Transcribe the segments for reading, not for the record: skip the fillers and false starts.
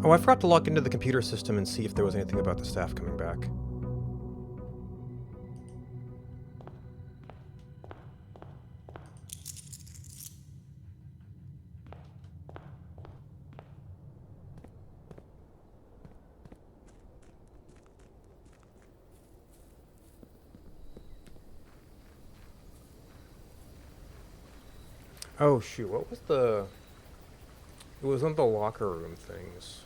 Oh, I forgot to log into the computer system and see if there was anything about the staff coming back. Oh shoot, what was the... It was on the locker room things.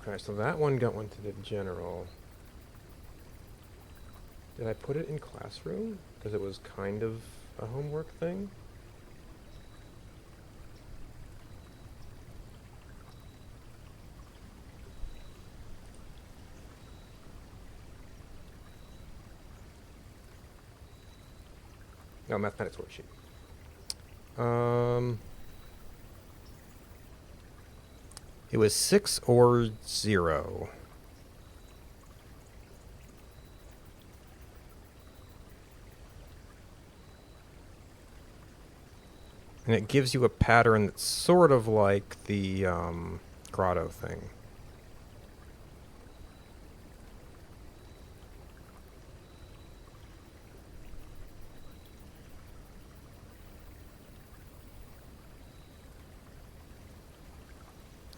Okay, so that one got one to the general. Did I put it in classroom? Because it was kind of a homework thing? No, mathematics worksheet. It was 6 or 0. And it gives you a pattern that's sort of like the grotto thing.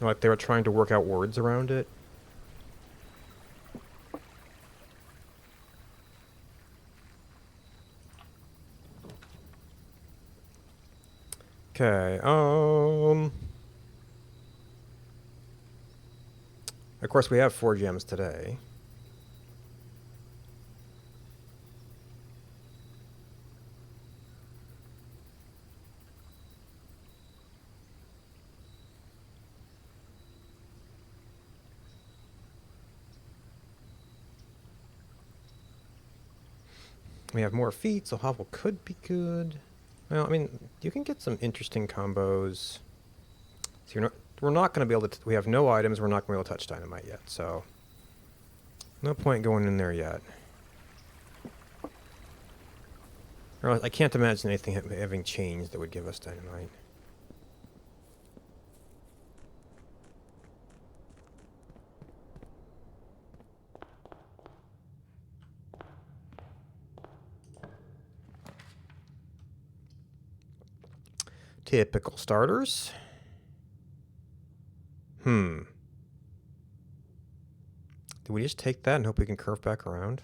Like they were trying to work out words around it. Okay, of course we have 4 gems today. We have more feet, so Hovel could be good. Well, I mean, you can get some interesting combos. So we're not going to be able to... we have no items. We're not going to be able to touch dynamite yet, so... no point going in there yet. Or I can't imagine anything having changed that would give us dynamite. Typical starters. Did we just take that and hope we can curve back around?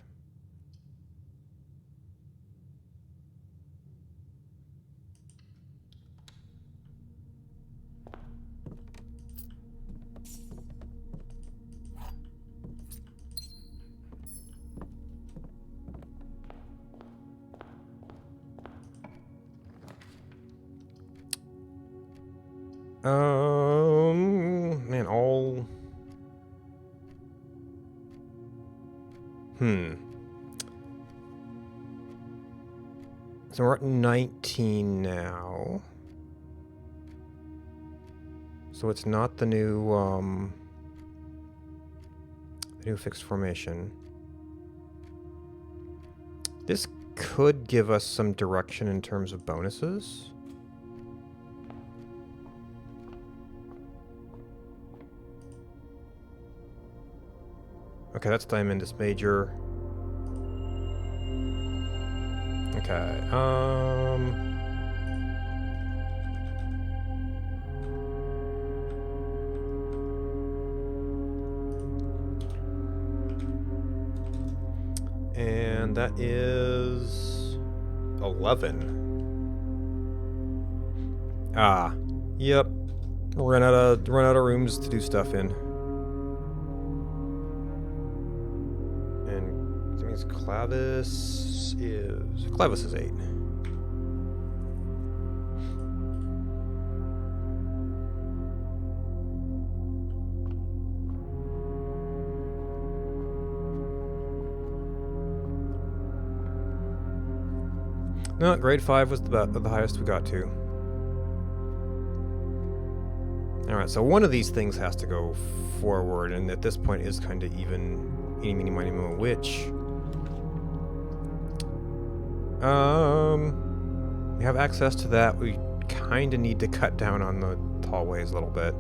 Man, all... So we're at 19 now. So it's not the new fixed formation. This could give us some direction in terms of bonuses. Okay, that's Diamondus Major. Okay, and that is 11. Ah, yep. Run out of rooms to do stuff in. And that means Clavis is 8. No, grade 5 was the highest we got to. Alright, so one of these things has to go forward, and at this point is kind of even eeny, meeny, miny, moe, which... we have access to that. We kind of need to cut down on the hallways a little bit.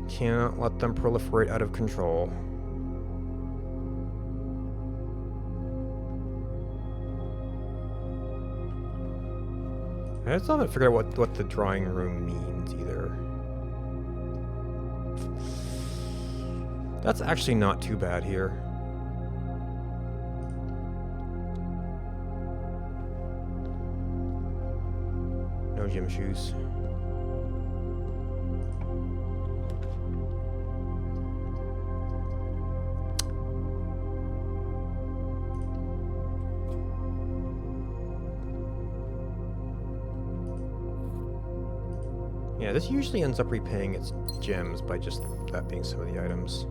Cannot let them proliferate out of control. I still haven't figured out what the drawing room means either. That's actually not too bad here. No gym shoes. Yeah, this usually ends up repaying its gems by just that being some of the items.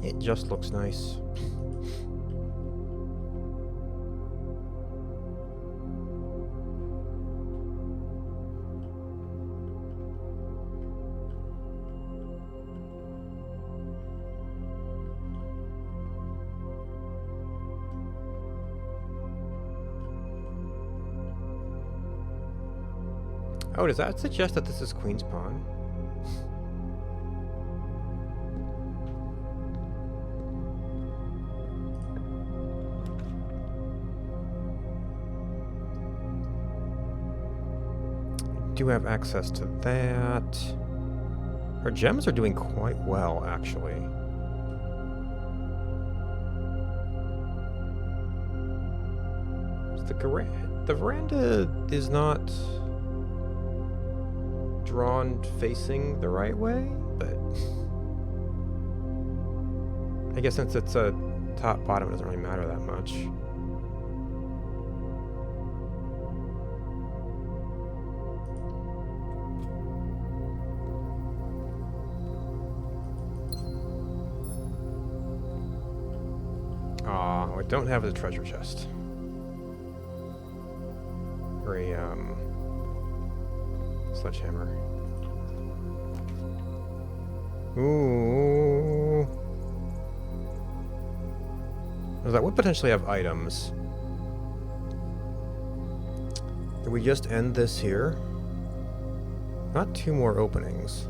It just looks nice. Oh, does that suggest that this is Queen's Pawn? Do have access to that. Our gems are doing quite well, actually. The veranda is not drawn facing the right way, but I guess since it's a top bottom, it doesn't really matter that much. What I don't have is a treasure chest. Or a sledgehammer. Ooh. Well, that would potentially have items. Did we just end this here? Not two more openings.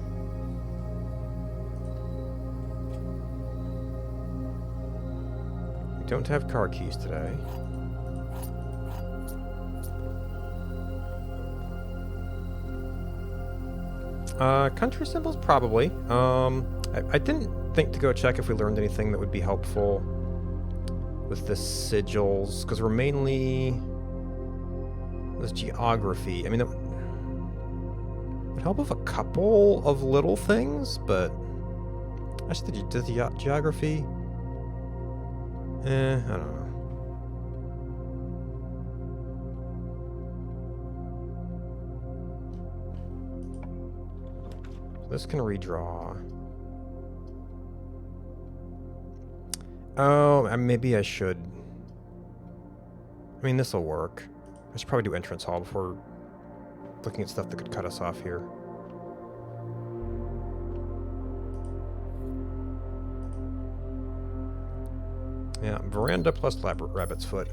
We don't have car keys today. Country symbols, probably. I didn't think to go check if we learned anything that would be helpful with the sigils, because we're mainly... this geography. I mean, that would help with a couple of little things, but... actually, the geography... I don't know. This can redraw. Oh, maybe I should. I mean, this'll work. I should probably do entrance hall before looking at stuff that could cut us off here. Yeah, veranda plus rabbit's foot.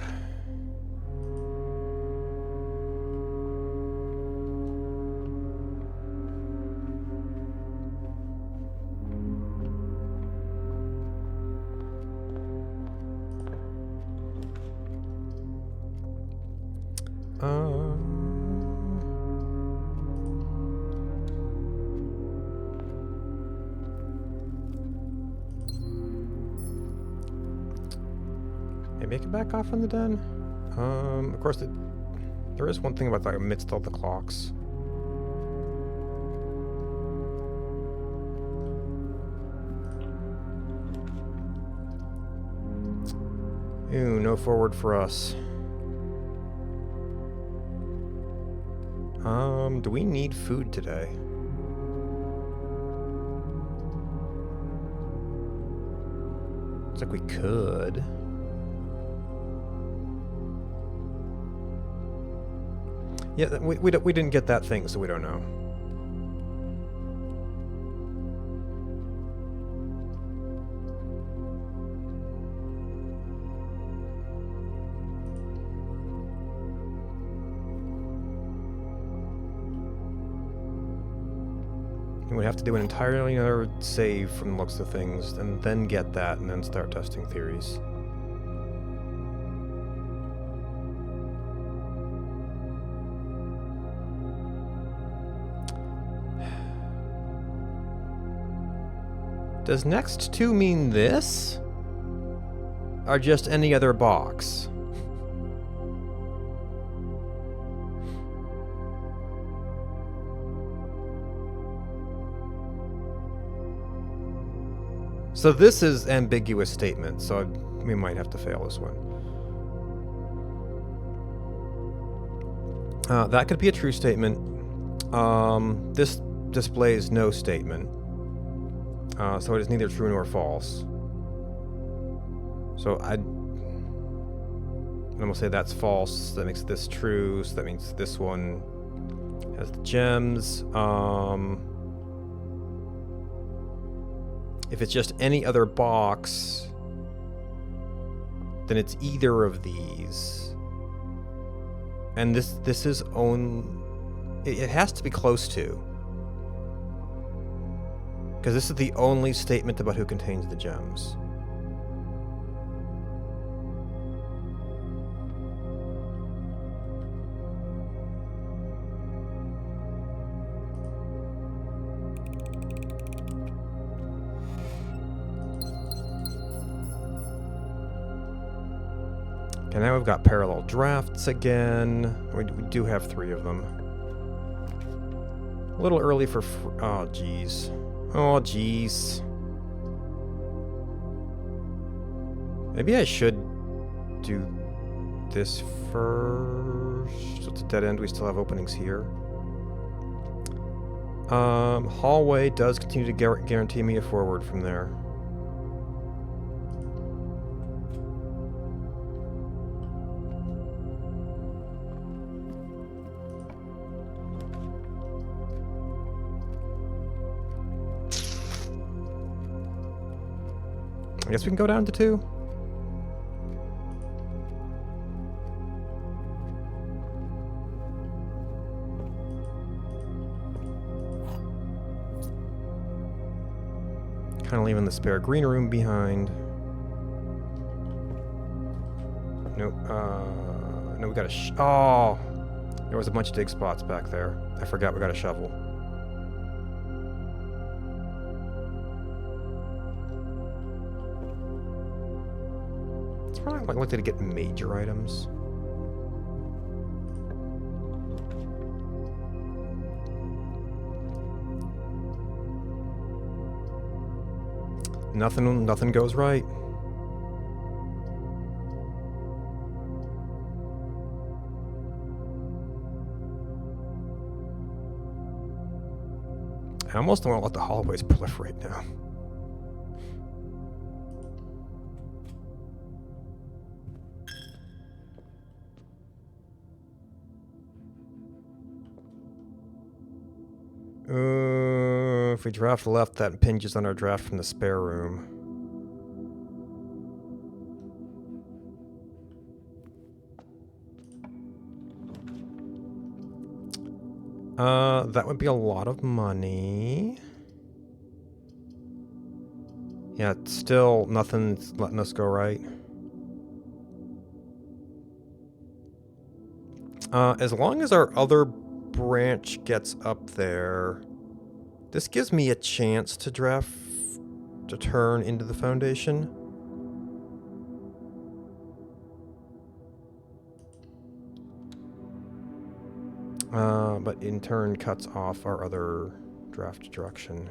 Make it back off in the den. Of course, there is one thing about like amidst all the clocks. Ew, no forward for us. Do we need food today? Looks like we could. Yeah, we didn't get that thing, so we don't know. We'd have to do an entirely another save from the looks of things, and then get that, and then start testing theories. Does next 2 mean this? Or just any other box? So this is ambiguous statement, so we might have to fail this one. That could be a true statement. This displays no statement. So it is neither true nor false. So I'm gonna say that's false. That makes this true. So that means this one has the gems. If it's just any other box, then it's either of these. And this is it has to be close to. Because this is the only statement about who contains the gems. Okay, now we've got parallel drafts again. We do have 3 of them. A little early for... oh, jeez. Oh, jeez. Maybe I should do this first. So it's a dead end. We still have openings here. Hallway does continue to guarantee me a forward from there. I guess we can go down to 2. Kind of leaving the spare green room behind. Nope. No, we got a oh! There was a bunch of dig spots back there. I forgot we got a shovel. I'd like to get major items. Nothing goes right. I almost don't want to let the hallways proliferate now. If we draft left, that impinges on our draft from the spare room. That would be a lot of money. Yeah, still nothing's letting us go right. As long as our other branch gets up there, this gives me a chance to turn into the foundation. But in turn cuts off our other draft direction.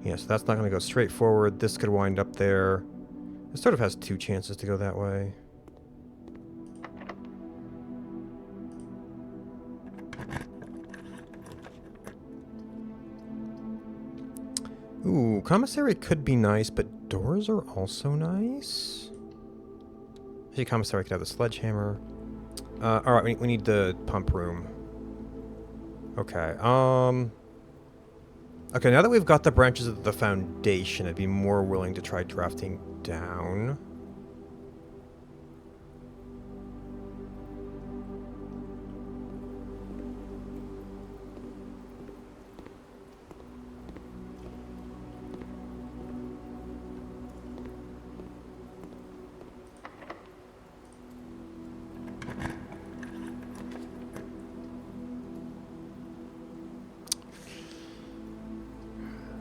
Yeah, so that's not going to go straight forward. This could wind up there. It sort of has two chances to go that way. Ooh, commissary could be nice, but doors are also nice. Actually, commissary could have the sledgehammer. Alright, we need the pump room. Okay, okay, now that we've got the branches of the foundation, I'd be more willing to try drafting down.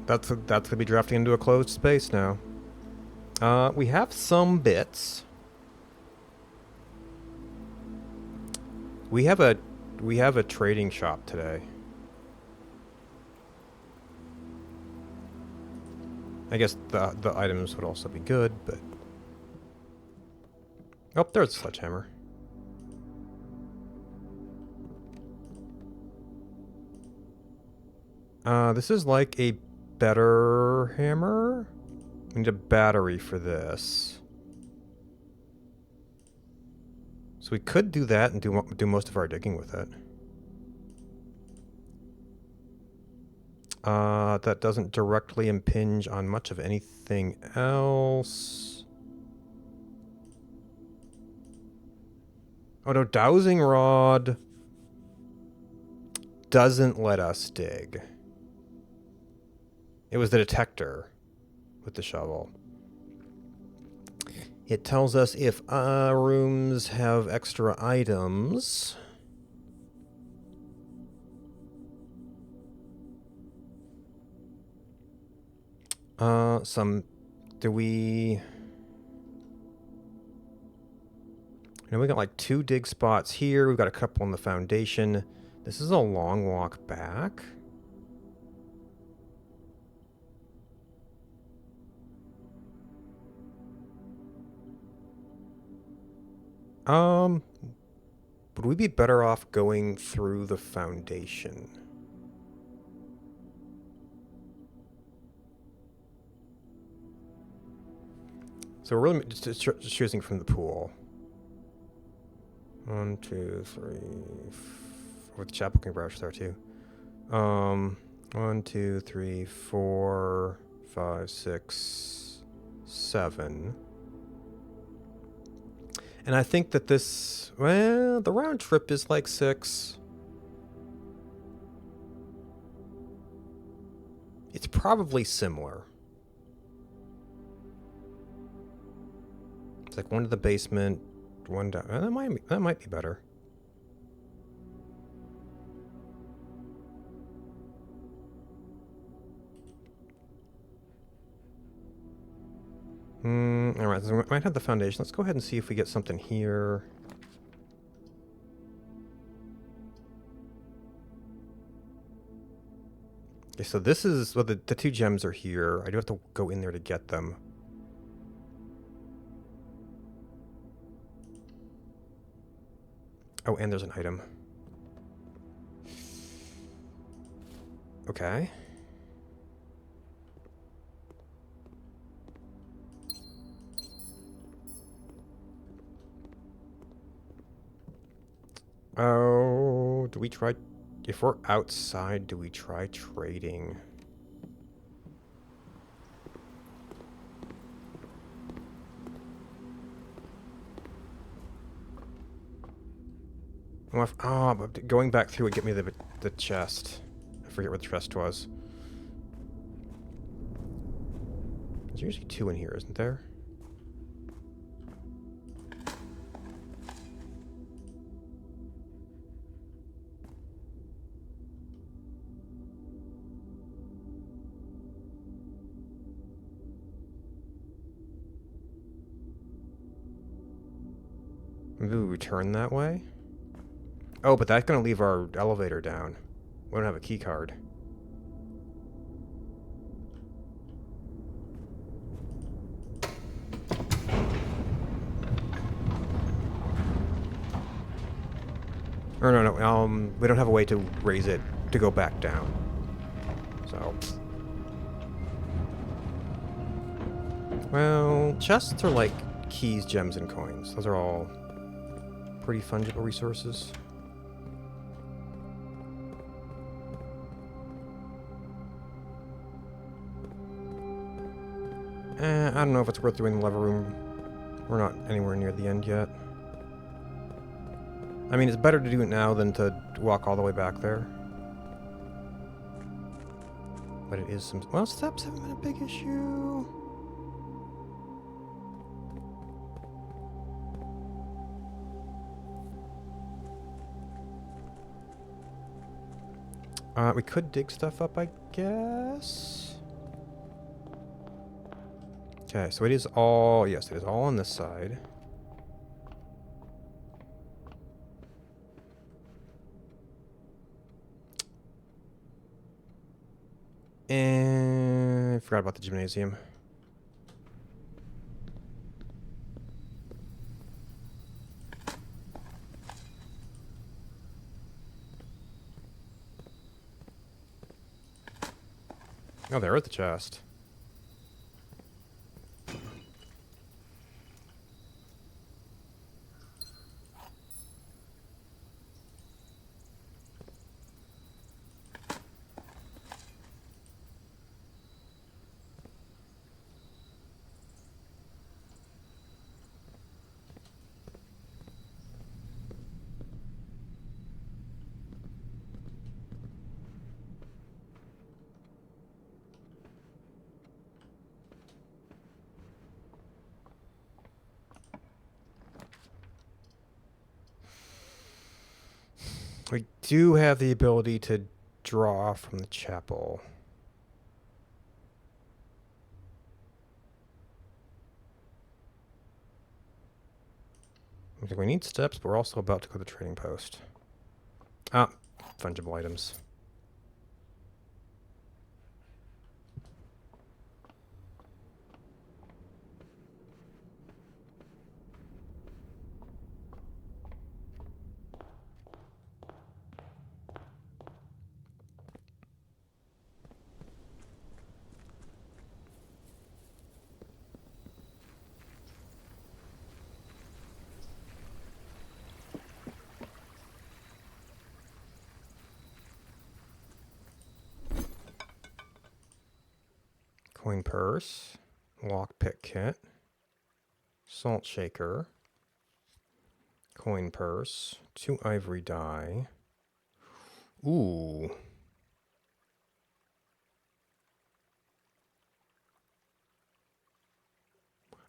That's gonna be drafting into a closed space now. We have some bits. We have a trading shop today. I guess the items would also be good, but oh, there's a sledgehammer. This is like a better hammer. We need a battery for this. So we could do that and do most of our digging with it. That doesn't directly impinge on much of anything else. Oh no, dowsing rod doesn't let us dig. It was the detector with the shovel. It tells us if rooms have extra items. Do we... You know, we got like 2 dig spots here. We've got a couple on the foundation. This is a long walk back. Would we be better off going through the foundation? So we're really just choosing from the pool. 1, 2, 3, with the chapel can brush there too. 1, 2, 3, 4, 5, 6, 7. And I think that this, well, the round trip is like 6. It's probably similar. It's like 1 to the basement, 1 down. That might be better. Alright, so we might have the foundation. Let's go ahead and see if we get something here. Okay, so this is... Well, the 2 gems are here. I do have to go in there to get them. Oh, and there's an item. Okay. Oh, do we try... If we're outside, do we try trading? Oh, but going back through would get me the chest. I forget where the chest was. There's usually 2 in here, isn't there? Maybe we return that way? Oh, but that's going to leave our elevator down. We don't have a key card. Or no, we don't have a way to raise it to go back down. So. Well, chests are like keys, gems, and coins. Those are all pretty fungible resources. I don't know if it's worth doing the lever room. We're not anywhere near the end yet. I mean, it's better to do it now than to walk all the way back there. But it is some... Well, steps haven't been a big issue. We could dig stuff up, I guess. Okay, so it is all... Yes, it is all on this side. And I forgot about the gymnasium. Oh, there at the chest. We do have the ability to draw from the chapel. I think we need steps, but we're also about to go to the trading post. Ah, fungible items. Coin purse, lockpick kit, salt shaker, coin purse, 2 ivory die. Ooh.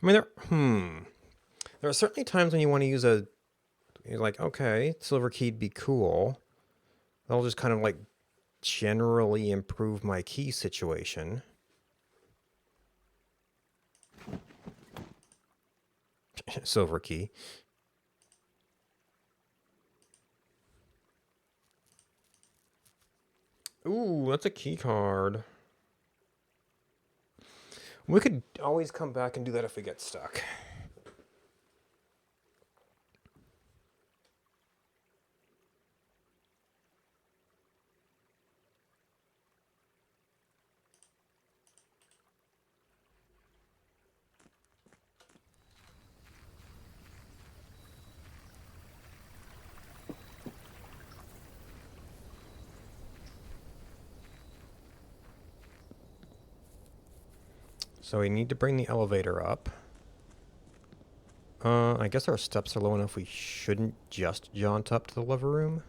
I mean, there are certainly times when you want to use a, you're like, okay, silver key'd be cool. That'll just kind of like generally improve my key situation. Silver key. Ooh, that's a key card. We could always come back and do that if we get stuck. So we need to bring the elevator up. I guess our steps are low enough we shouldn't just jaunt up to the lever room.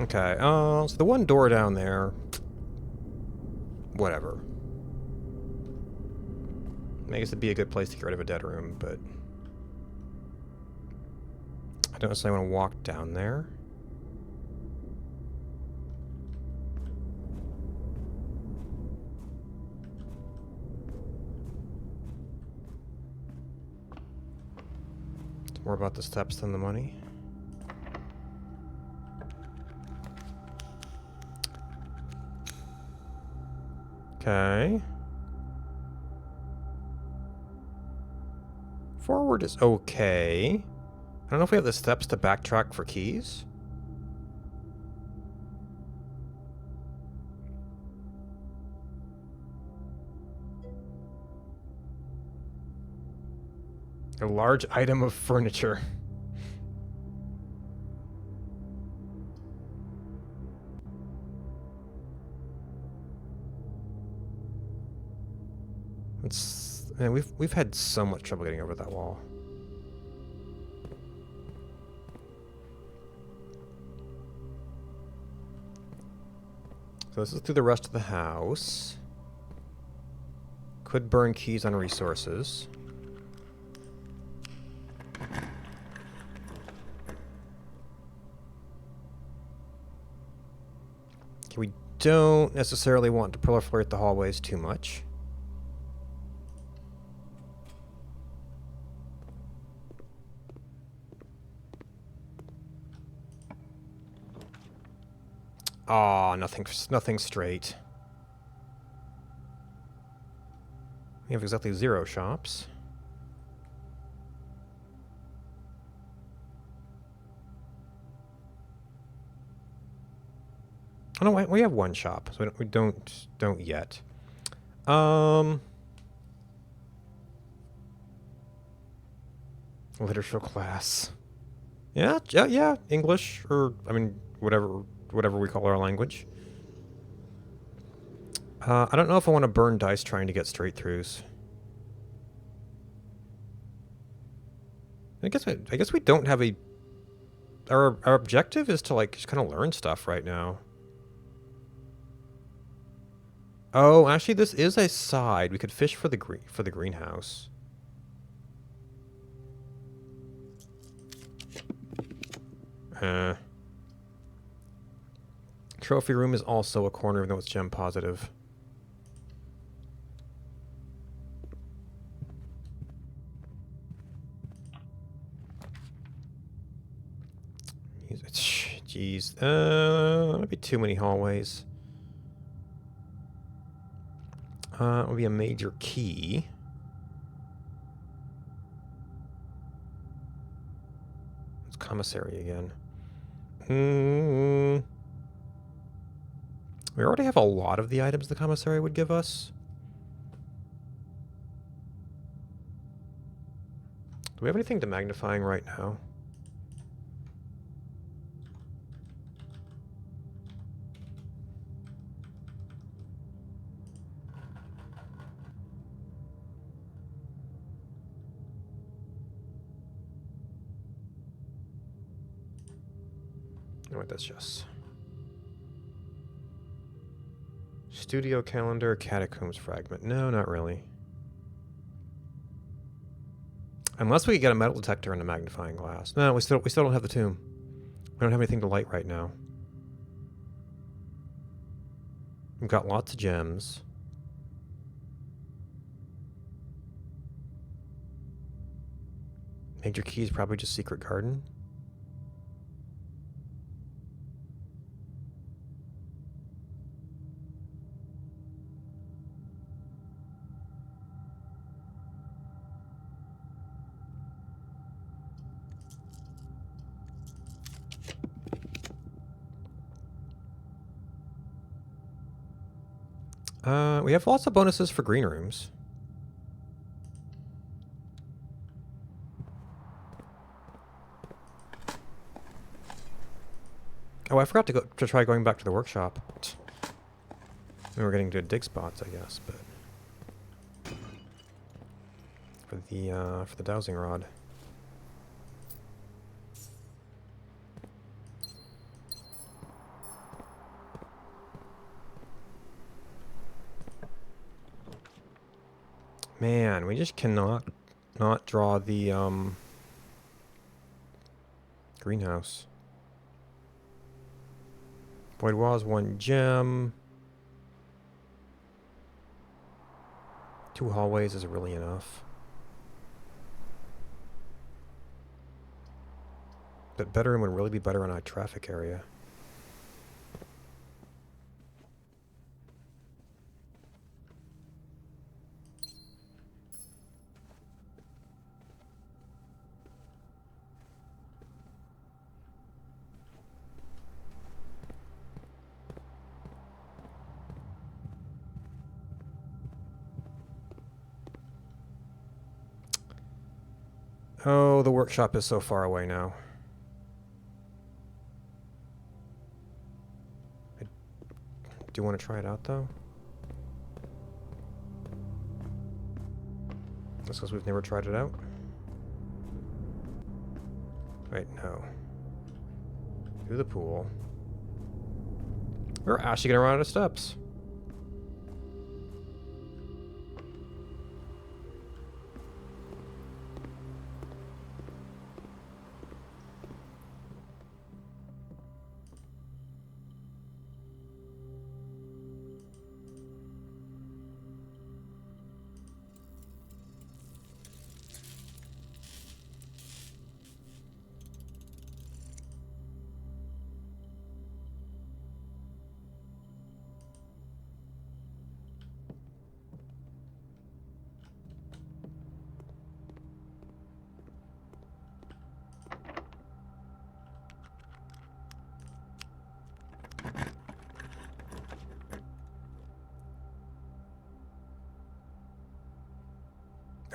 Okay, so the one door down there... Whatever. I guess it'd be a good place to get rid of a dead room, but... I don't necessarily want to walk down there. It's more about the steps than the money. Okay. Forward is okay. I don't know if we have the steps to backtrack for keys. A large item of furniture. It's, man, we've had so much trouble getting over that wall. So this is through the rest of the house. Could burn keys on resources. Okay, we don't necessarily want to proliferate the hallways too much. Aw, nothing straight. We have exactly 0 shops. Oh no, we have 1 shop, so we don't yet. Literature class. Yeah, English, or I mean whatever we call our language. I don't know if I want to burn dice trying to get straight throughs. I guess we don't have a... Our objective is to, like, just kind of learn stuff right now. Oh, actually, this is a side. We could fish for the greenhouse. Trophy room is also a corner, even though it's gem positive. Jeez. Might be too many hallways. It would be a major key. It's commissary again. We already have a lot of the items the commissary would give us. Do we have anything to magnifying right now? What that's just. Studio calendar, catacombs fragment. No, not really. Unless we get a metal detector and a magnifying glass. No, we still don't have the tomb. We don't have anything to light right now. We've got lots of gems. Major key is probably just secret garden. We have lots of bonuses for green rooms. Oh, I forgot to try going back to the workshop. We were getting to dig spots, I guess, but for the dowsing rod. Man, we just cannot not draw the greenhouse. Void walls, 1 gem. 2 hallways is really enough. But bedroom would really be better in a traffic area. Oh, the workshop is so far away now. I do want to try it out, though. That's because we've never tried it out. Wait, no. Do the pool. We're actually gonna run out of steps.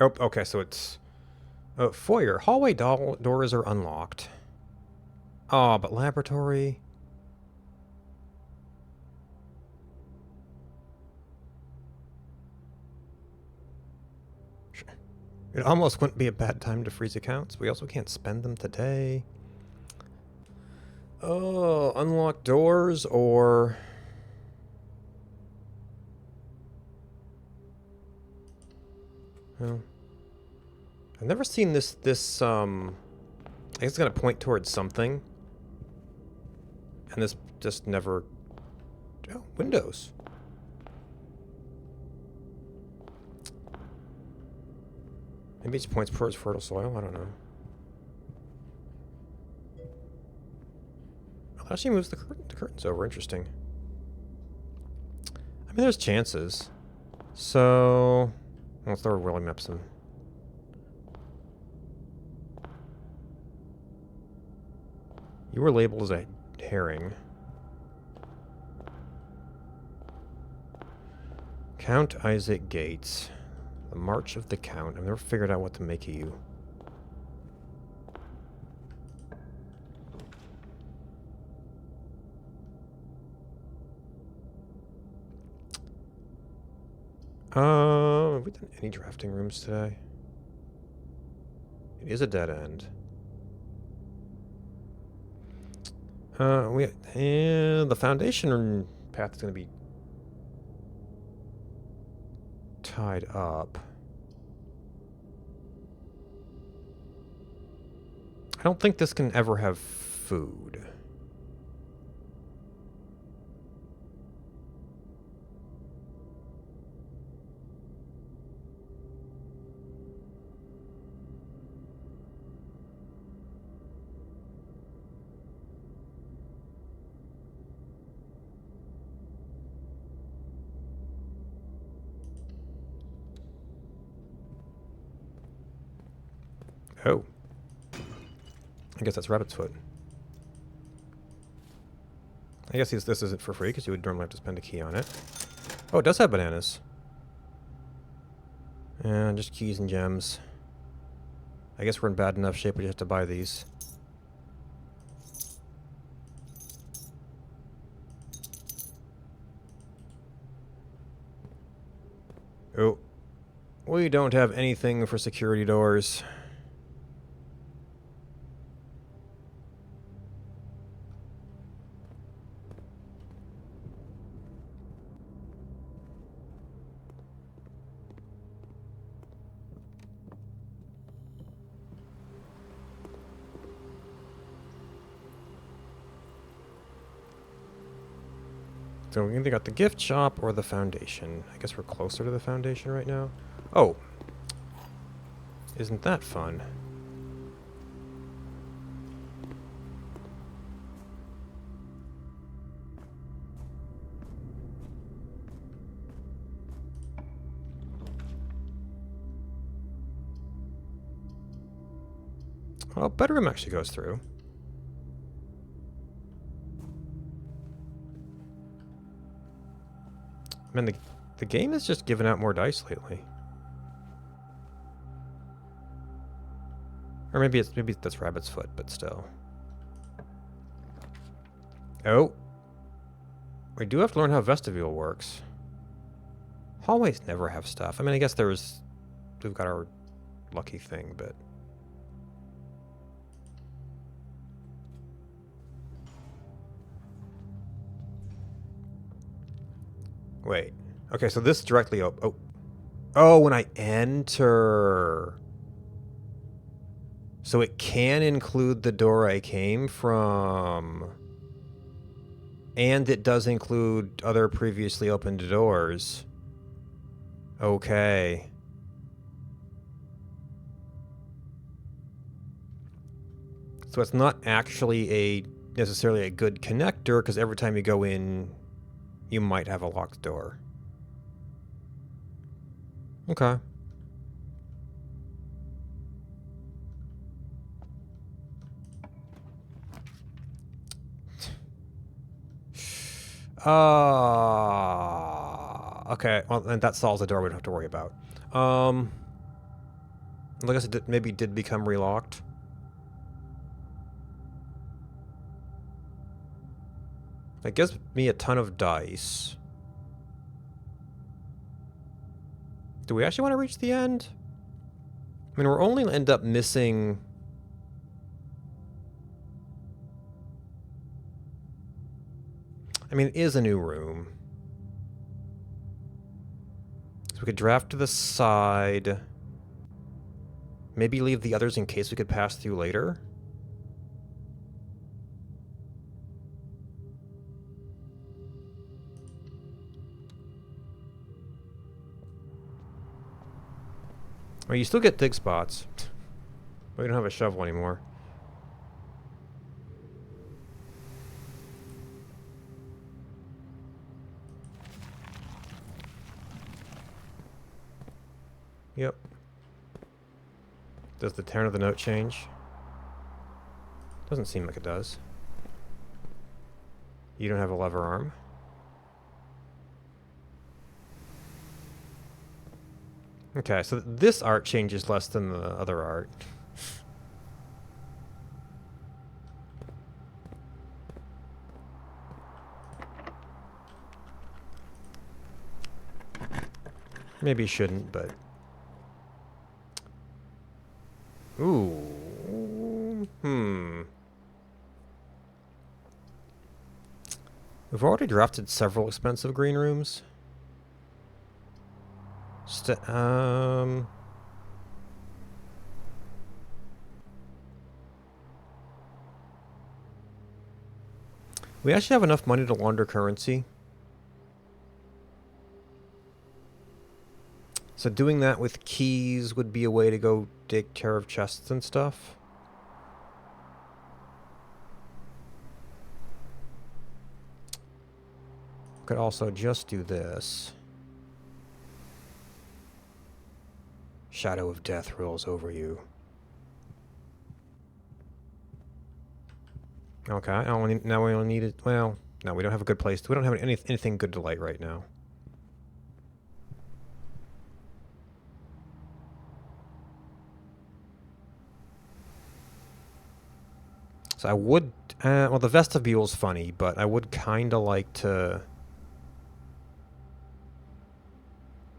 Oh, okay, so it's... foyer. Hallway doors are unlocked. Oh, but laboratory... It almost wouldn't be a bad time to freeze accounts. We also can't spend them today. Oh, unlock doors or... Well, I've never seen this, I guess it's gonna point towards something. And this just never... Oh, windows. Maybe it points towards fertile soil, I don't know. Oh, that actually moves the curtains over, interesting. I mean, there's chances. So... Let's throw rolling maps in. You were labeled as a herring. Count Isaac Gates. The March of the Count. I've never figured out what to make of you. Have we done any drafting rooms today? It is a dead end. The foundation path is going to be tied up. I don't think this can ever have food. Oh. I guess that's rabbit's foot. I guess this isn't for free because you would normally have to spend a key on it. Oh, it does have bananas. And just keys and gems. I guess we're in bad enough shape we just have to buy these. Oh. We don't have anything for security doors. So we either got the gift shop or the foundation. I guess we're closer to the foundation right now. Oh! Isn't that fun? Oh, bedroom actually goes through. Man, the game has just given out more dice lately. Or maybe that's rabbit's foot, but still. Oh. We do have to learn how vestibule works. Hallways never have stuff. I mean, I guess we've got our lucky thing, but... Wait. Okay, so this directly Oh, when I enter. So it can include the door I came from. And it does include other previously opened doors. Okay. So it's not actually necessarily a good connector, because every time you go in, you might have a locked door. Okay. Okay, well, and that solves the door we don't have to worry about. I guess it maybe did become relocked. It gives me a ton of dice. Do we actually want to reach the end? I mean, we're only end up missing... I mean, it is a new room. So we could draft to the side. Maybe leave the others in case we could pass through later. Well, you still get dig spots. But we don't have a shovel anymore. Yep. Does the turn of the note change? Doesn't seem like it does. You don't have a lever arm. Okay, so this art changes less than the other art. Maybe shouldn't, but... Ooh. We've already drafted several expensive green rooms. We actually have enough money to launder currency. So doing that with keys would be a way to go take care of chests and stuff. Could also just do this. Shadow of death rolls over you. Okay, now we only need it. Well, no, we don't have a good place. We don't have anything good to light right now. So I would, well, the vestibule's funny, but I would kind of like to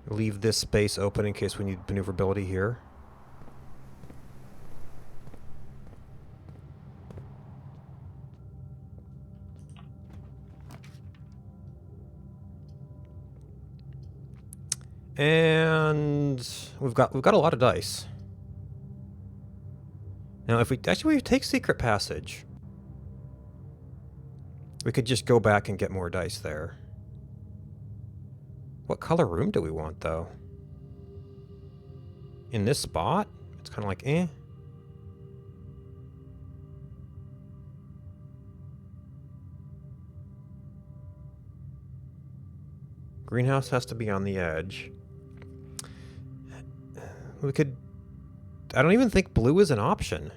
leave this space open in case we need maneuverability here. And we've got a lot of dice. Now, if we take Secret Passage, we could just go back and get more dice there. What color room do we want, though? In this spot? It's kind of like, eh. Greenhouse has to be on the edge. We could... I don't even think blue is an option.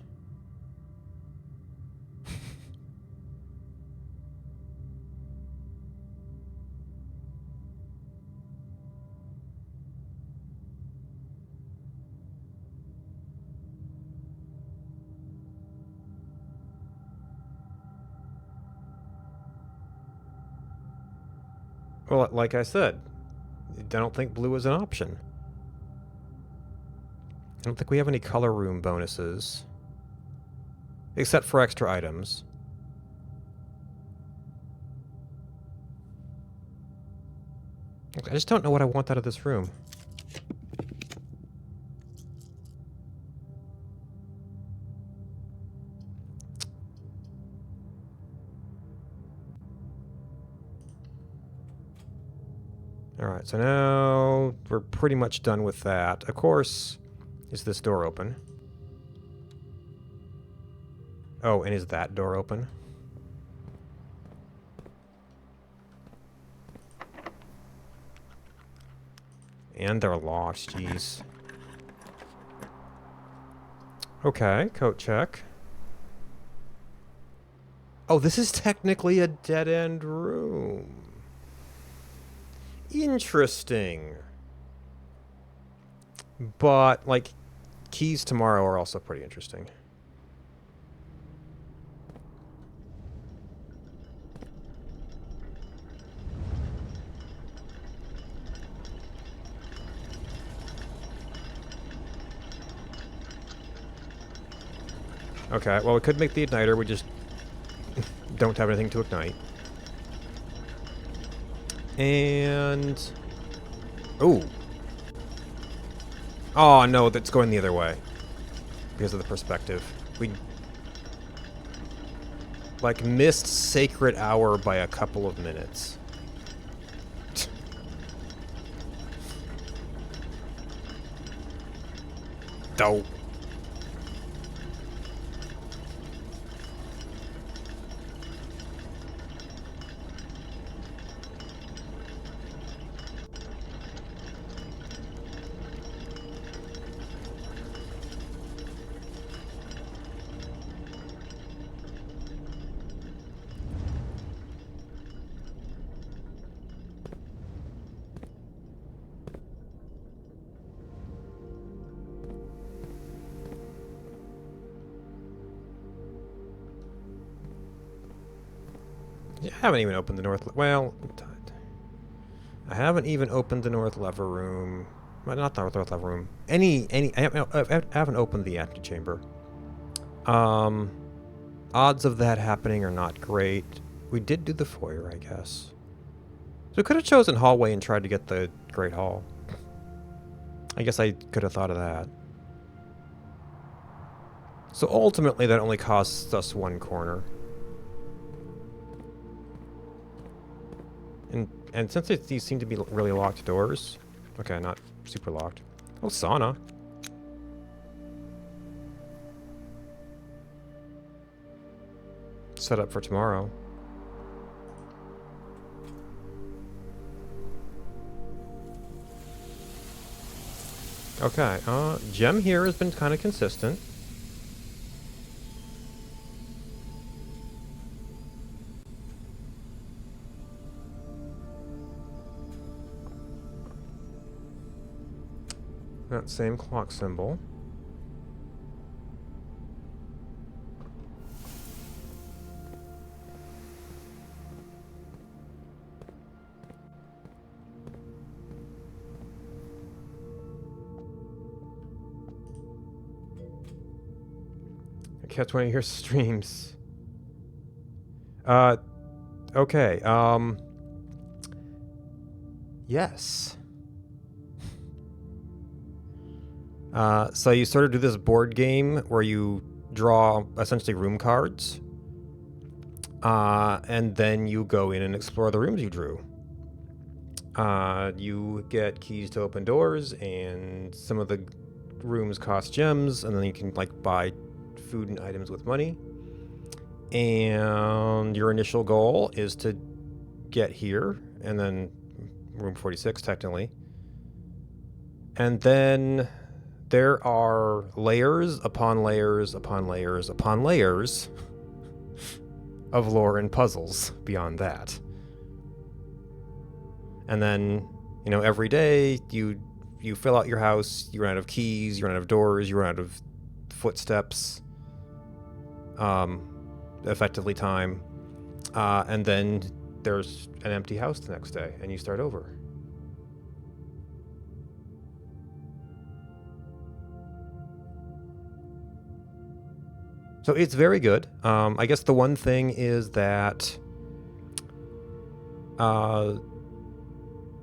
Well, like I said, I don't think blue is an option. I don't think we have any color room bonuses. Except for extra items. I just don't know what I want out of this room. Alright, so now we're pretty much done with that. Of course, is this door open? Oh, and is that door open? And they're locked, jeez. Okay, coat check. Oh, this is technically a dead-end room. Interesting. But, like, keys tomorrow are also pretty interesting. Okay, well, we could make the igniter, we just don't have anything to ignite. And... ooh. Oh, no, that's going the other way. Because of the perspective. We... like, missed Sacred Hour by a couple of minutes. Dope. Yeah, I haven't even opened the north... well, I haven't even opened the north lever room. Well, not the north lever room. I haven't opened the antechamber. Odds of that happening are not great. We did do the foyer, I guess. So we could have chosen hallway and tried to get the Great Hall. I guess I could have thought of that. So ultimately, that only costs us one corner. And since these seem to be really locked doors... okay, not super locked. Oh, sauna. Set up for tomorrow. Okay, gem here has been kind of consistent. That same clock symbol. I kept one of your streams. Okay, yes. So you sort of do this board game where you draw essentially room cards. And then you go in and explore the rooms you drew. You get keys to open doors, and some of the rooms cost gems, and then you can like buy food and items with money. And your initial goal is to get here, and then room 46 technically. And then there are layers upon layers upon layers upon layers of lore and puzzles beyond that. And then, you know, every day you fill out your house, you run out of keys, you run out of doors, you run out of footsteps, effectively time, and then there's an empty house the next day, and you start over. So it's very good. I guess the one thing is that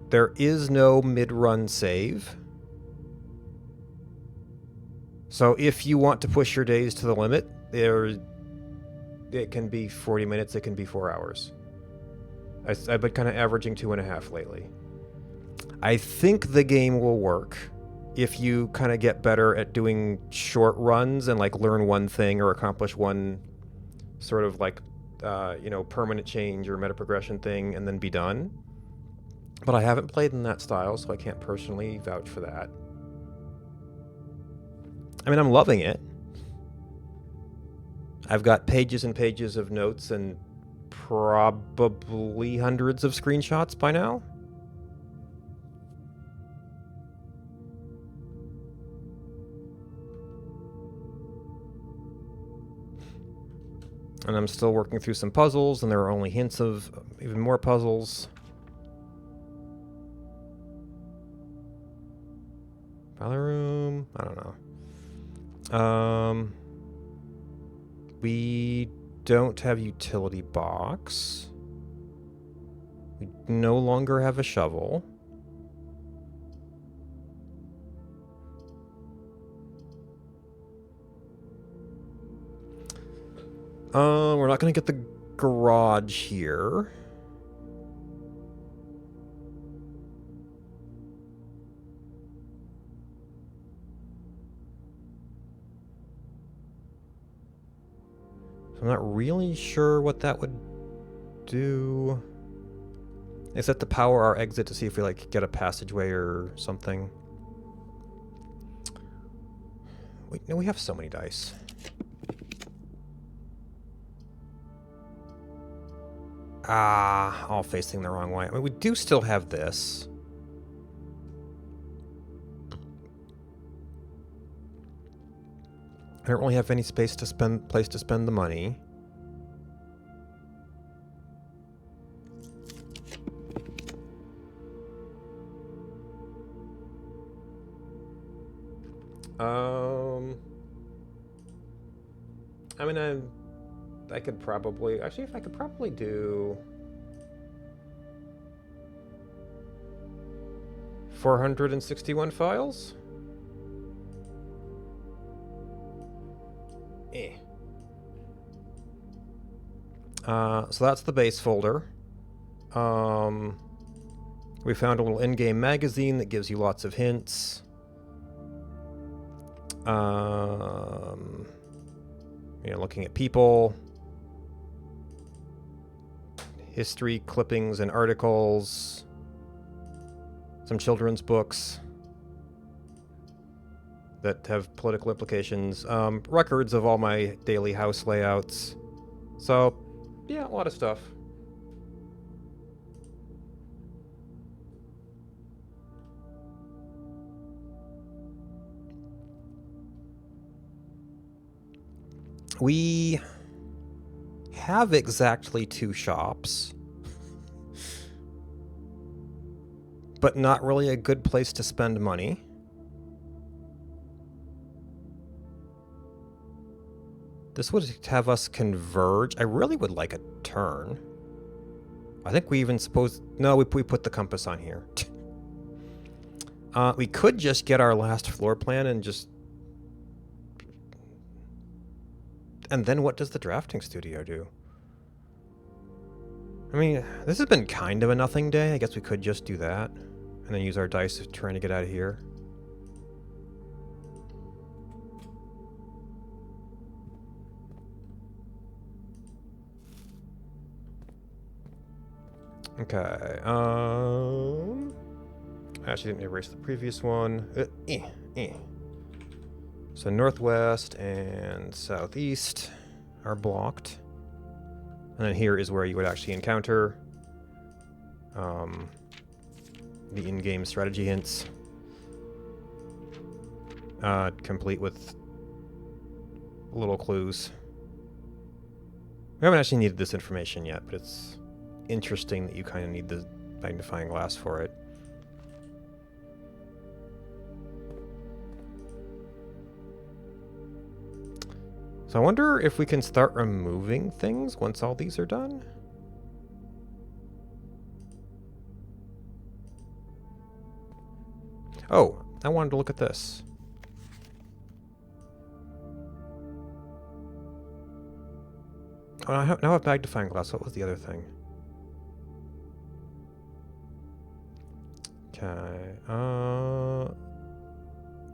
there is no mid-run save. So if you want to push your days to the limit, it can be 40 minutes, it can be 4 hours. I've been kind of averaging 2.5 lately. I think the game will work if you kind of get better at doing short runs and like learn one thing or accomplish one sort of like permanent change or meta progression thing and then be done. But I haven't played in that style, so I can't personally vouch for that. I mean, I'm loving it. I've got pages and pages of notes and probably hundreds of screenshots by now. And I'm still working through some puzzles, and there are only hints of even more puzzles. File room? I don't know. We don't have utility box. We no longer have a shovel. We're not going to get the garage here. I'm not really sure what that would do. I set to power our exit to see if we like get a passageway or something. Wait, no, we have so many dice. All facing the wrong way. I mean, we do still have this. I don't really have any place to spend the money. I mean, I could probably... Actually, if I could probably do... 461 files? So that's the base folder. We found a little in-game magazine that gives you lots of hints. Looking at people, history clippings and articles, some children's books that have political implications, records of all my daily house layouts. So, yeah, a lot of stuff. We have exactly 2 shops, but not really a good place to spend money. This would have us converge. I really would like a turn. I think we even no, we put the compass on here. We could just get our last floor plan and just... And then what does the drafting studio do? I mean, this has been kind of a nothing day. I guess we could just do that. And then use our dice trying to get out of here. Okay, I actually didn't erase the previous one. So northwest and southeast are blocked. And then here is where you would actually encounter the in-game strategy hints. Complete with little clues. We haven't actually needed this information yet, but it's interesting that you kind of need the magnifying glass for it. So I wonder if we can start removing things once all these are done. Oh, I wanted to look at this. Oh, now I have magnifying glass. What was the other thing? Okay.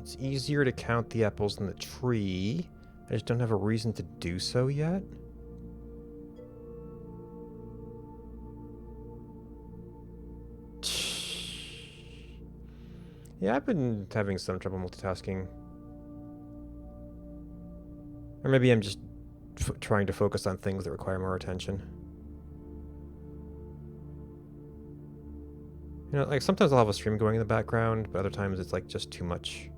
It's easier to count the apples in the tree. I just don't have a reason to do so yet. Yeah, I've been having some trouble multitasking. Or maybe I'm just trying to focus on things that require more attention. You know, like sometimes I'll have a stream going in the background, but other times it's like just too much.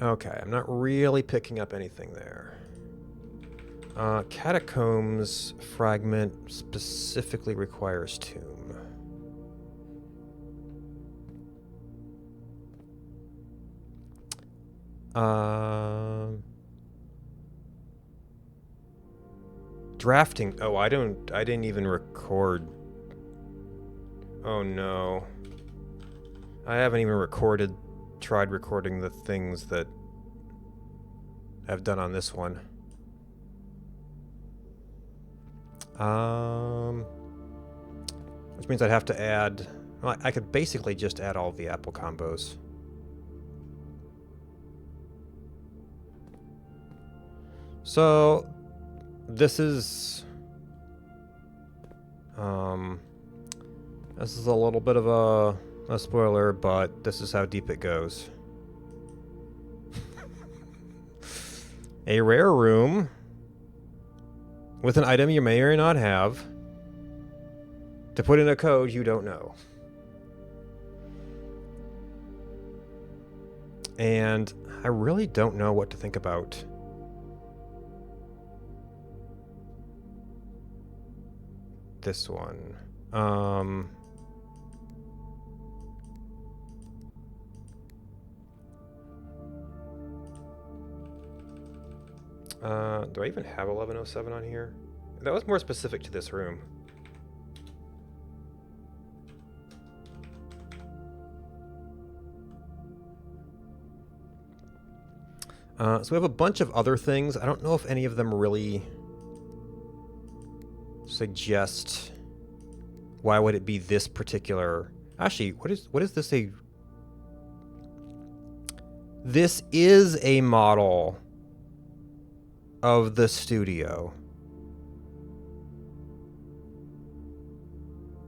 Okay, I'm not really picking up anything there. Catacombs fragment specifically requires tomb. Drafting. Oh, I didn't even record. Oh no. I haven't even tried recording the things that I've done on this one. Which means I'd have to add... Well, I could basically just add all the apple combos. So, this is... this is a little bit of a spoiler, but this is how deep it goes. A rare room with an item you may or may not have to put in a code you don't know. And I really don't know what to think about this one. Do I even have 1107 on here? That was more specific to this room. So we have a bunch of other things. I don't know if any of them really suggest why would it be this particular... Actually, what is this a... This is a model of the studio.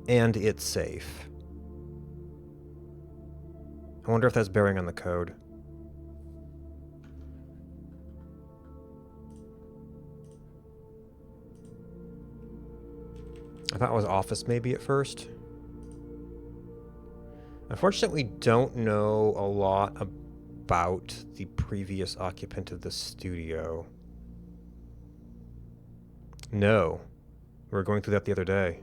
And it's safe. I wonder if that's bearing on the code. I thought it was office maybe at first. Unfortunately, we don't know a lot about the previous occupant of the studio. No. We were going through that the other day.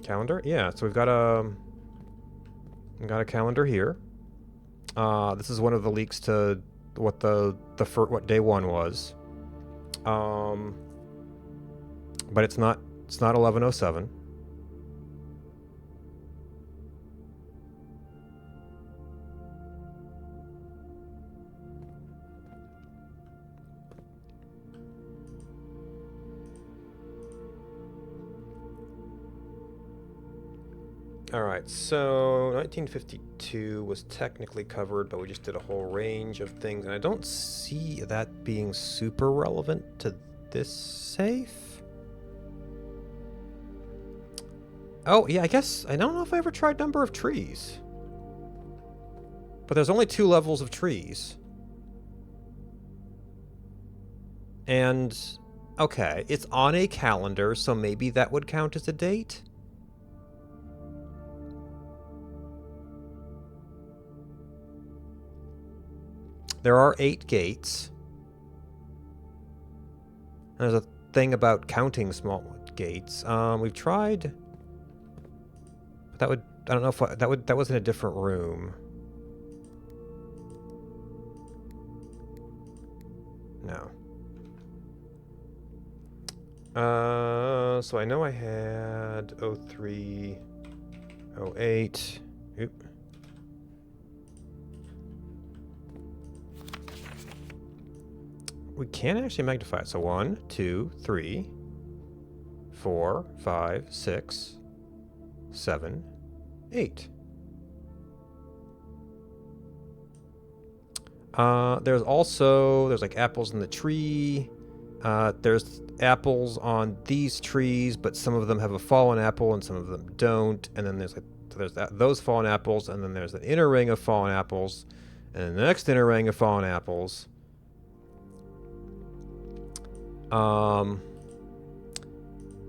Calendar? Yeah, so we've got a calendar here. This is one of the leaks to what what day one was. But it's not 1107. Alright, so 1952 was technically covered, but we just did a whole range of things, and I don't see that being super relevant to this safe. Oh, yeah, I guess, I don't know if I ever tried number of trees. But there's only 2 levels of trees. And, okay, it's on a calendar, so maybe that would count as a date? There are 8 gates. There's a thing about counting small gates. We've tried... But that would... I don't know if... that was in a different room. No. So I know I had 03, 08. Oop. We can actually magnify it. So 1, 2, 3, 4, 5, 6, 7, 8. There's also... There's like apples in the tree. There's apples on these trees, but some of them have a fallen apple and some of them don't. And then there's like... So there's those fallen apples, and then there's an inner ring of fallen apples, and the next inner ring of fallen apples.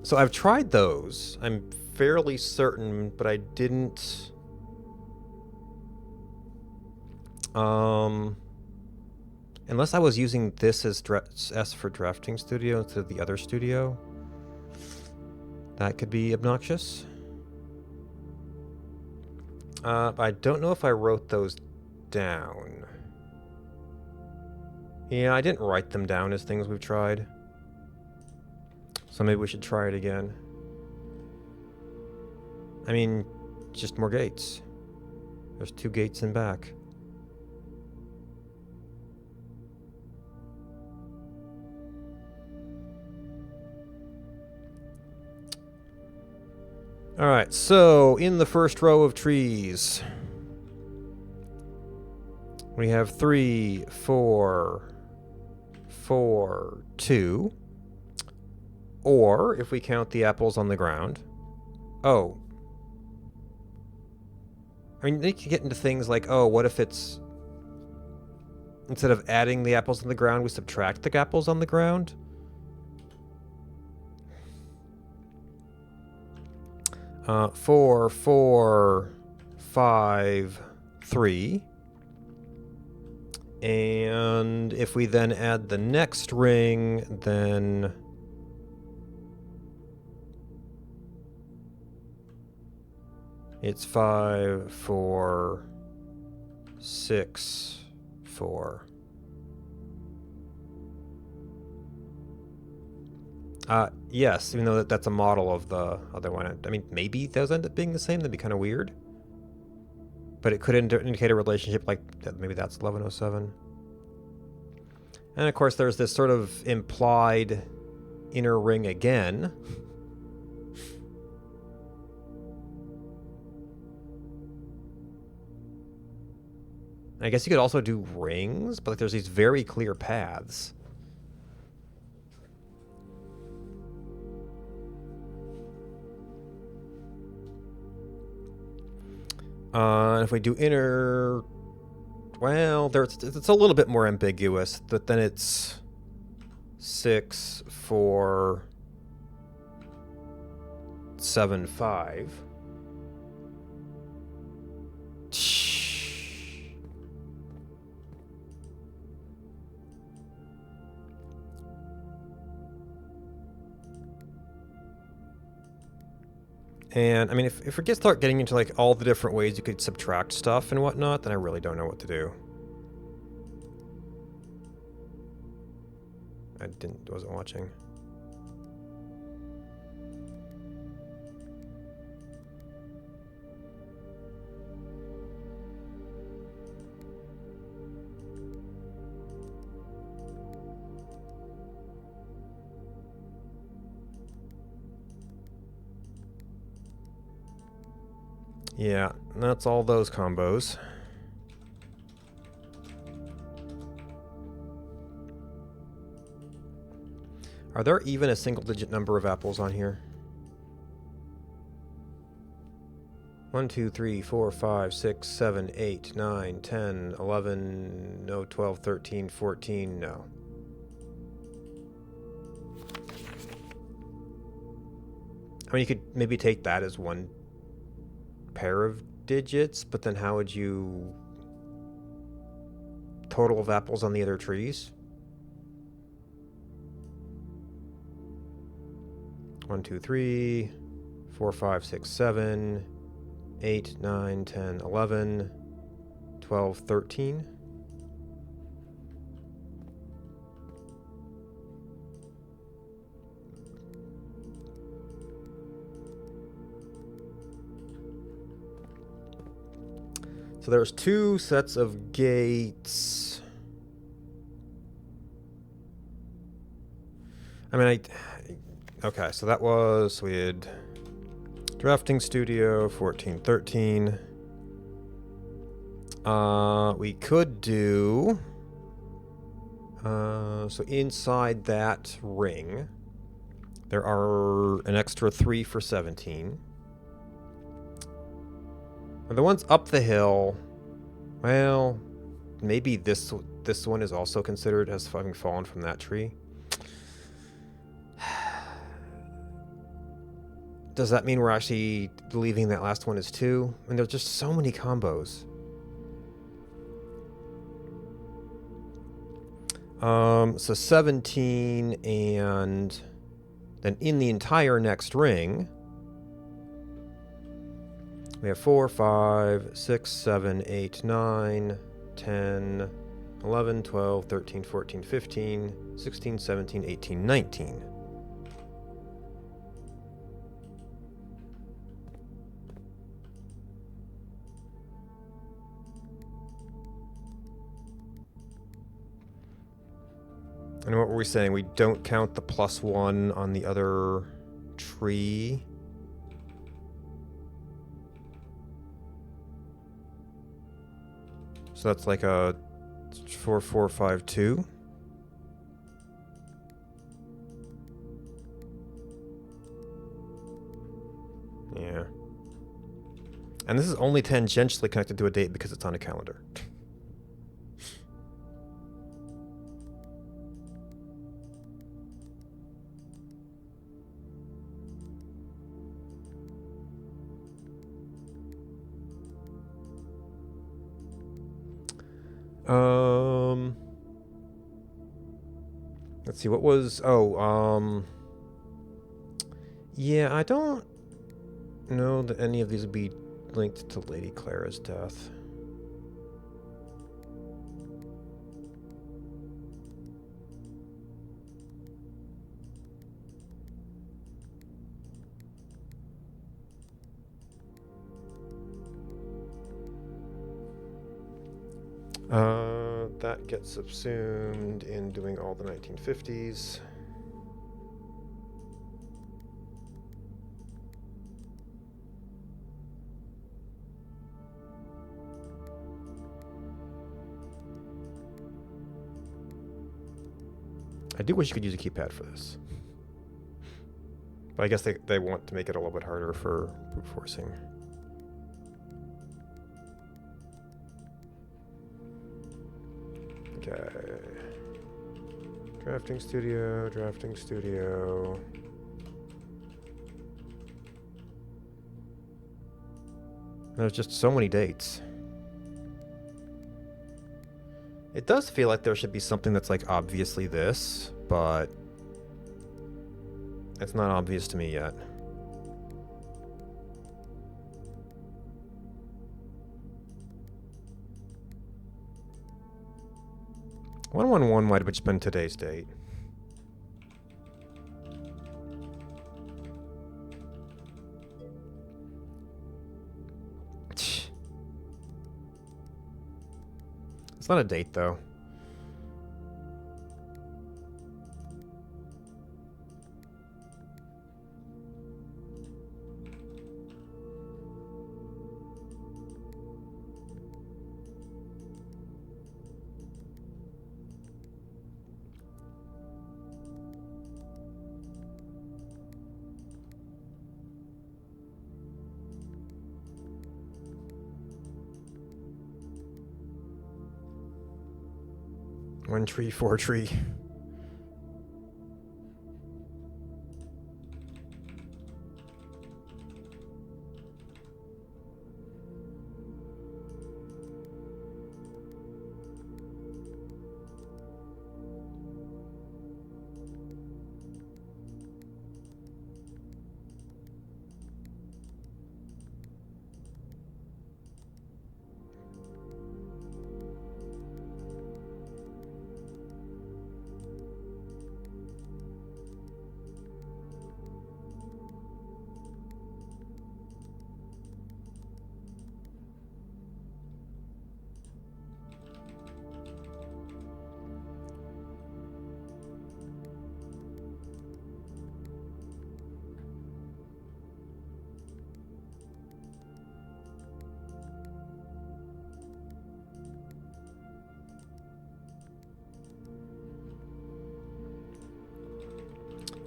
So I've tried those. I'm fairly certain, but I didn't... Unless I was using this as S for drafting studio instead of the other studio. That could be obnoxious. I don't know if I wrote those down. Yeah, I didn't write them down as things we've tried. So maybe we should try it again. I mean, just more gates. There's 2 gates in back. Alright, so in the first row of trees, we have 3, 4, 4, 2. Or, if we count the apples on the ground... Oh. I mean, they could get into things like, oh, what if it's... Instead of adding the apples on the ground, we subtract the apples on the ground? 4, 4, 5, 3. And if we then add the next ring, then... It's 5, 4, 6, 4. Yes, even though that's a model of the other one. I mean, maybe those end up being the same. That'd be kind of weird. But it could indicate a relationship like maybe that's 1107. And of course, there's this sort of implied inner ring again. I guess you could also do rings, but like, there's these very clear paths. And if we do inner... Well, it's a little bit more ambiguous, but then it's 6, 4, 7, 5. And, I mean, if we start getting into, like, all the different ways you could subtract stuff and whatnot, then I really don't know what to do. Wasn't watching. Yeah, that's all those combos. Are there even a single-digit number of apples on here? 1, 2, 3, 4, 5, 6, 7, 8, 9, 10, 11, no, 12, 13, 14, no. I mean, you could maybe take that as one pair of digits, but then how would you... Total of apples on the other trees? 1, 2, 3, 4, 5, 6, 7, 8, 9, 10, 11, 12, 13. So there's 2 sets of gates. I mean, okay, so that was... We had drafting studio, 14, 13. We could do... so inside that ring, there are an extra 3 for 17. And the ones up the hill, well, maybe this one is also considered as having fallen from that tree. Does that mean we're actually leaving that last one as 2? I mean, there's just so many combos. So 17, and then in the entire next ring, we have 4, 5, 6, 7, 8, 9, 10, 11, 12, 13, 14, 15, 16, 17, 18, 19. And what were we saying? We don't count the +1 on the other tree. So that's like a 4, 4, 5, 2. Yeah. And this is only tangentially connected to a date because it's on a calendar. Let's see, what was... Yeah, I don't know that any of these would be linked to Lady Clara's death. That gets subsumed in doing all the 1950s. I do wish you could use a keypad for this. But I guess they want to make it a little bit harder for brute forcing. Okay. Drafting studio, drafting studio. There's just so many dates. It does feel like there should be something that's like obviously this, but it's not obvious to me yet. "111" might have just been today's date. It's not a date, though. 1 tree, 4 tree.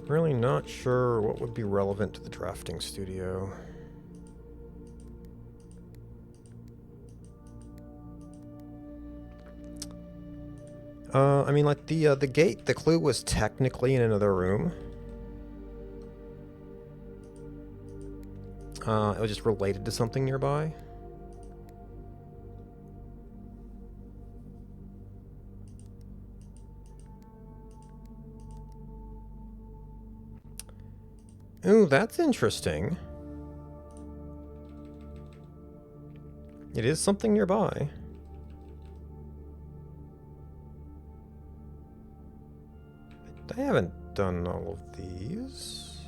Really not sure what would be relevant to the drafting studio. I mean, like the gate, the clue was technically in another room. It was just related to something nearby. Ooh, that's interesting. It is something nearby. I haven't done all of these.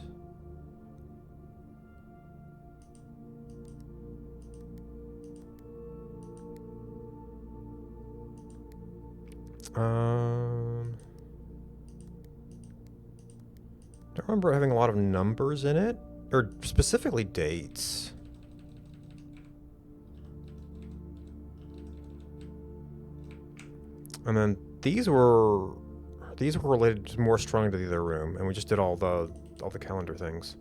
Don't remember having a lot of numbers in it, or specifically dates. And then these were related more strongly to the other room, and we just did all the calendar things.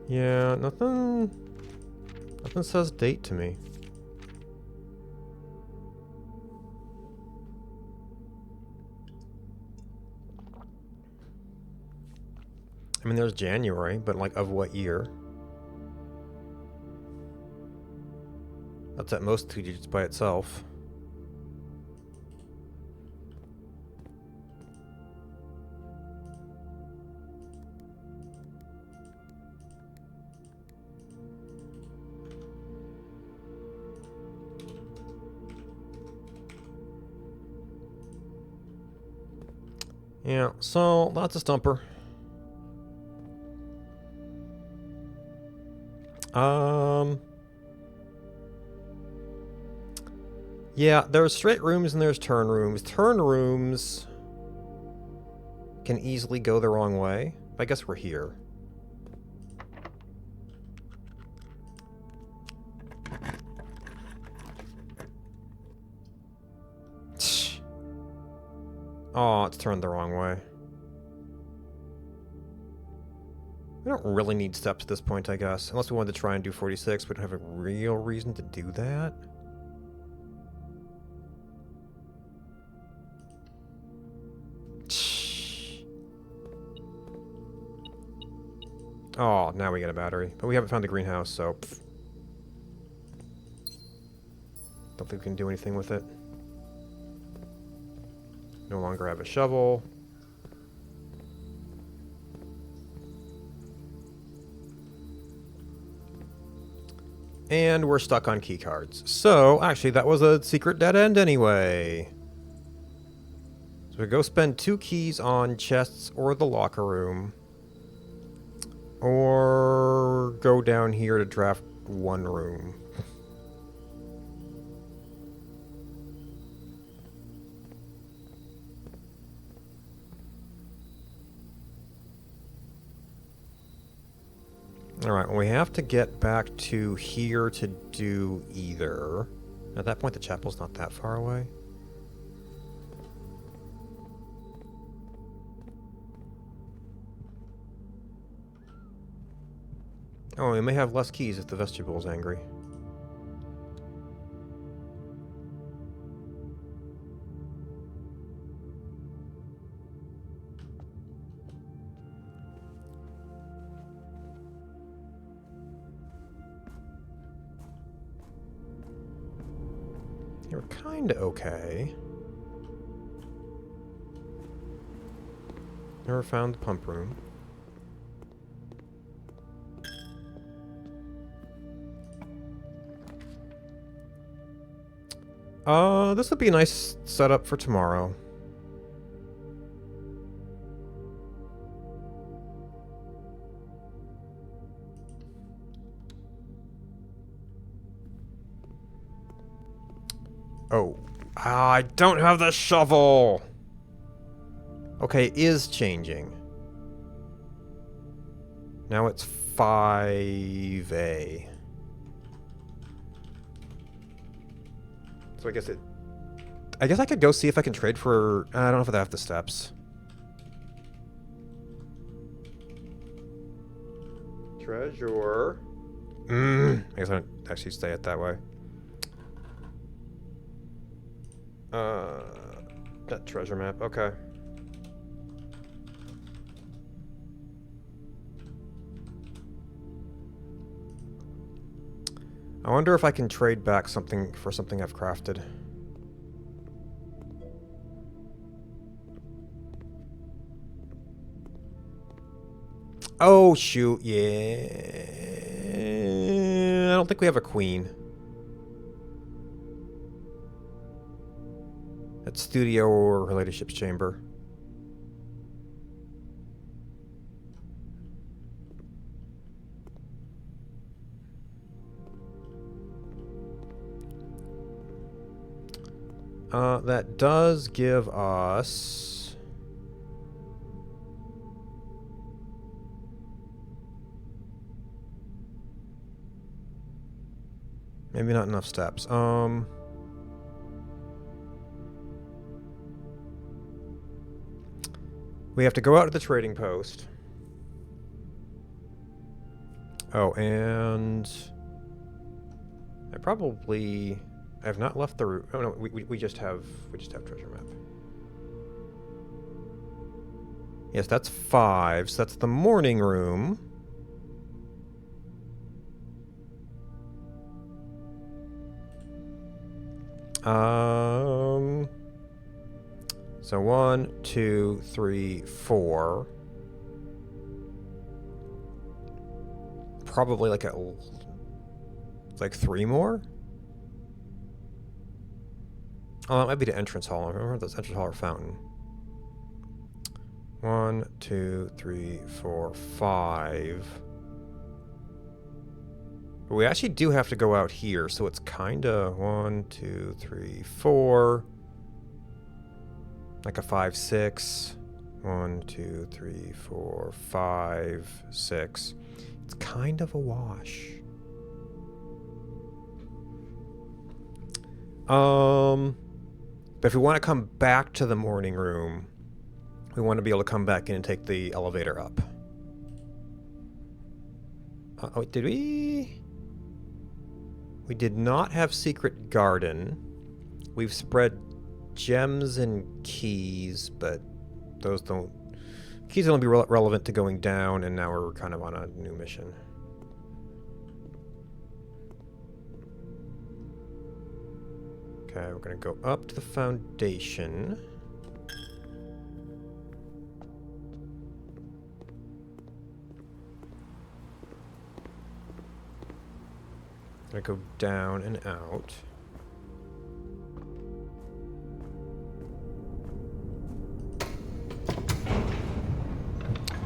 Yeah, nothing says date to me. I mean, there's January, but like of what year? That's at most 2 digits by itself. Yeah, so lots of stumper. Yeah, there's straight rooms and there's turn rooms. Turn rooms can easily go the wrong way. I guess we're here. Oh, it's turned the wrong way. We don't really need steps at this point, I guess. Unless we wanted to try and do 46, we don't have a real reason to do that. Oh, now we get a battery. But we haven't found the greenhouse, so... Don't think we can do anything with it. No longer have a shovel. And we're stuck on key cards. So, actually, that was a secret dead end anyway. So we go spend 2 keys on chests or the locker room. Or go down here to draft 1 room. Alright, well, we have to get back to here to do either. At that point, the chapel's not that far away. Oh, we may have less keys if the vestible's angry. You're kinda okay. Never found the pump room. This would be a nice setup for tomorrow. Oh. I don't have the shovel! Okay, it is changing. Now it's 5A. So I guess I could go see if I can trade for... I don't know if I have the steps. Treasure. I guess I don't actually stay it that way. That treasure map, okay. I wonder if I can trade back something for something I've crafted. Oh, shoot, yeah. I don't think we have a queen. At studio or related ship's chamber. That does give us... maybe not enough steps. We have to go out to the trading post. Oh, and... I have not left the route. Oh no, we just have treasure map. Yes, that's 5. So that's the morning room. So 1, 2, 3, 4. Probably like 3 more. Oh, that might be the entrance hall. I remember that's entrance hall or fountain. 1, 2, 3, 4, 5. But we actually do have to go out here, so it's kinda 1, 2, 3, 4. Like a 5, 6. 1, 2, 3, 4, 5, 6. It's kind of a wash. But if we want to come back to the morning room, we want to be able to come back in and take the elevator up. Oh, did we? We did not have secret garden. We've spread gems and keys, but those don't... keys will only be relevant to going down, and now we're kind of on a new mission. Okay, we're going to go up to the foundation. Going to go down and out.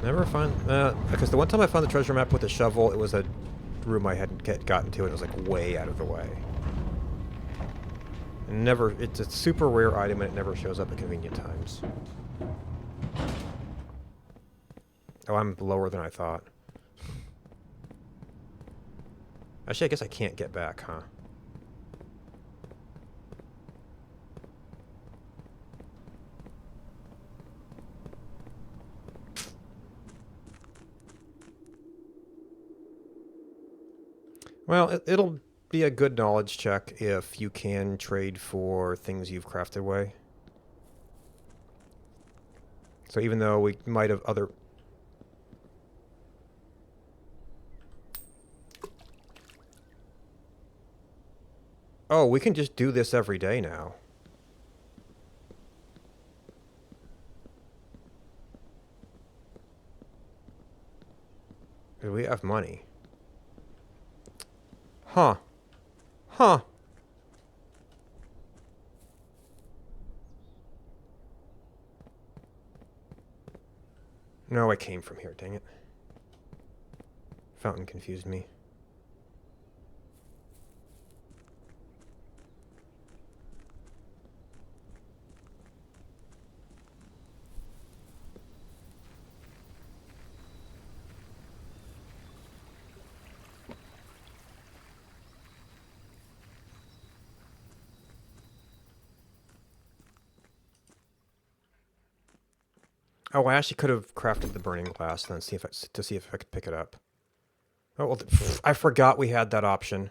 Never find... because the one time I found the treasure map with a shovel, it was a room I hadn't gotten to, and it was like way out of the way. And never... it's a super rare item, and it never shows up at convenient times. Oh, I'm lower than I thought. Actually, I guess I can't get back, huh? Well, it'll be a good knowledge check if you can trade for things you've crafted away. So even though we might have other... Oh, we can just do this every day now. Because we have money. Huh. Huh. No, I came from here, dang it. Fountain confused me. Oh, I actually could have crafted the burning glass and then see if I could pick it up. Oh, well, I forgot we had that option.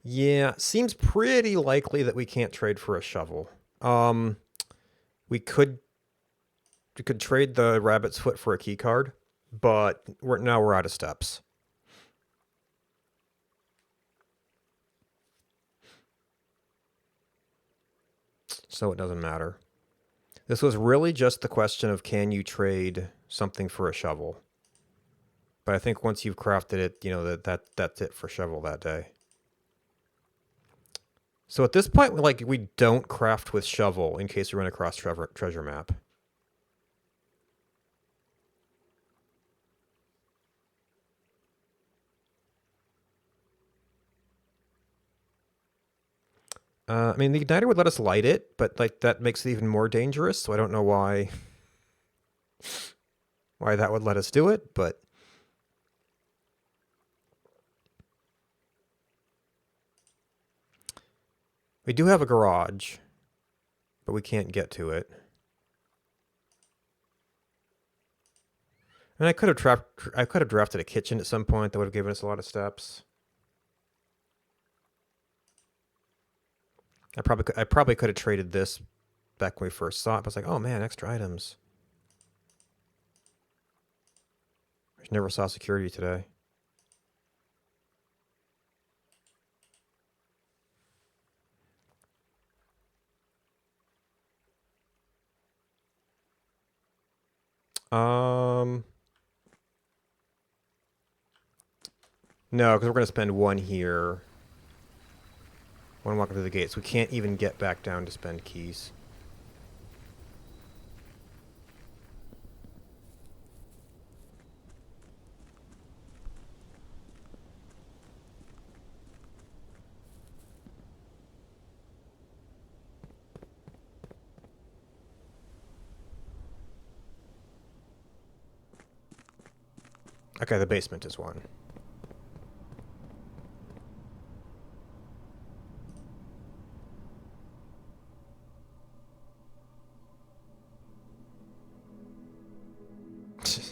Yeah, seems pretty likely that we can't trade for a shovel. We could trade the rabbit's foot for a key card, but now we're out of steps. So it doesn't matter. This was really just the question of can you trade something for a shovel. But I think once you've crafted it, you know, that's it for shovel that day. So at this point, we don't craft with shovel in case we run across treasure map. I mean, the igniter would let us light it, but that makes it even more dangerous. So I don't know why that would let us do it, but we do have a garage, but we can't get to it. And I could have drafted a kitchen at some point that would have given us a lot of steps. I probably could have traded this back when we first saw it. But I was like, oh man, extra items. I never saw security today. No, because we're going to spend one here. One walking through the gates. We can't even get back down to spend keys. Okay, the basement is one.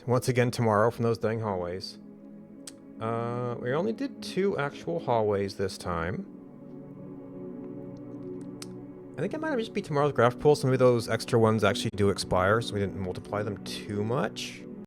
Once again tomorrow from those dang hallways. We only did 2 actual hallways this time. I think it might just be tomorrow's graph pool. Some of those extra ones actually do expire, so we didn't multiply them too much.